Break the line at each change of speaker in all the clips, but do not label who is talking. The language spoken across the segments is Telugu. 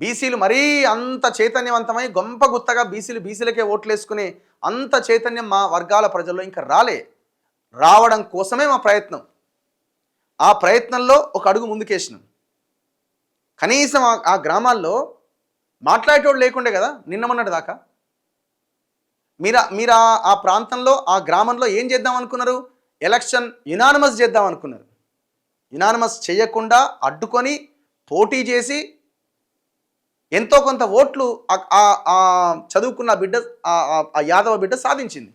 బీసీలు మరీ అంత చైతన్యవంతమై గొంప గుత్తగా బీసీలకే ఓట్లేసుకునే అంత చైతన్యం మా వర్గాల ప్రజల్లో ఇంకా రావడం కోసమే మా ప్రయత్నం. ఆ ప్రయత్నంలో ఒక అడుగు ముందుకేసినాం. కనీసం ఆ గ్రామాల్లో మాట్లాడేటోడు లేకుండే కదా నిన్న మొన్నటి దాకా. మీరు ఆ ప్రాంతంలో ఆ గ్రామంలో ఏం చేద్దాం అనుకున్నారు? ఎలక్షన్ యునానిమస్ చేద్దాం అనుకున్నారు. యునానిమస్ చేయకుండా అడ్డుకొని పోటీ చేసి ఎంతో కొంత ఓట్లు చదువుకున్న బిడ్డ ఆ యాదవ బిడ్డ సాధించింది.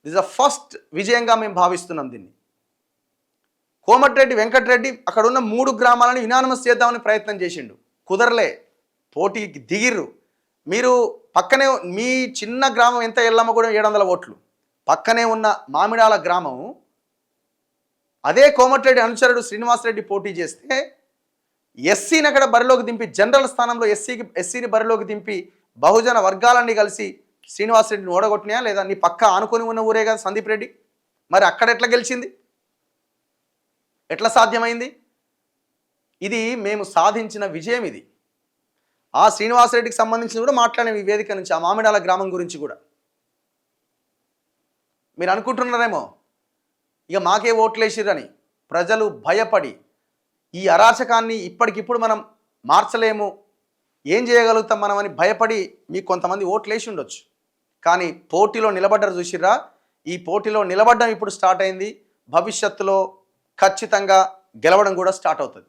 దిస్ ద ఫస్ట్ విజయంగా మేము భావిస్తున్నాం దీన్ని. కోమటిరెడ్డి వెంకటరెడ్డి అక్కడ ఉన్న 3 గ్రామాలను యునానిమస్ చేద్దామని ప్రయత్నం చేసిండు, కుదరలే, పోటీకి దిగిర్రు. మీరు పక్కనే మీ చిన్న గ్రామం ఎంత? ఎల్లమ్మగూడెం 700 ఓట్లు. పక్కనే ఉన్న మామిడాల గ్రామం అదే కోమటిరెడ్డి అనుచరుడు శ్రీనివాసరెడ్డి పోటీ చేస్తే ఎస్సీని అక్కడ బరిలోకి దింపి జనరల్ స్థానంలో ఎస్సీని బరిలోకి దింపి బహుజన వర్గాలన్నీ కలిసి శ్రీనివాసరెడ్డిని ఓడగొట్టినాయా లేదా? నీ పక్క ఆనుకొని ఉన్న ఊరే కదా సందీప్ రెడ్డి. మరి అక్కడ ఎట్లా గెలిచింది? ఎట్లా సాధ్యమైంది? ఇది మేము సాధించిన విజయం. ఇది ఆ శ్రీనివాసరెడ్డికి సంబంధించి కూడా మాట్లాడిన ఈ వేదిక నుంచి, ఆ మామిడాల గ్రామం గురించి కూడా. మీరు అనుకుంటున్నారేమో ఇక మాకే ఓట్లేసిరని. ప్రజలు భయపడి ఈ అరాచకాన్ని ఇప్పటికిప్పుడు మనం మార్చలేము, ఏం చేయగలుగుతాం మనం అని భయపడి మీకు కొంతమంది ఓట్లేసి ఉండొచ్చు. కానీ పోటీలో నిలబడ్డారు చూసిర్రా? ఈ పోటీలో నిలబడ్డం ఇప్పుడు స్టార్ట్ అయింది. భవిష్యత్తులో ఖచ్చితంగా గెలవడం కూడా స్టార్ట్ అవుతుంది.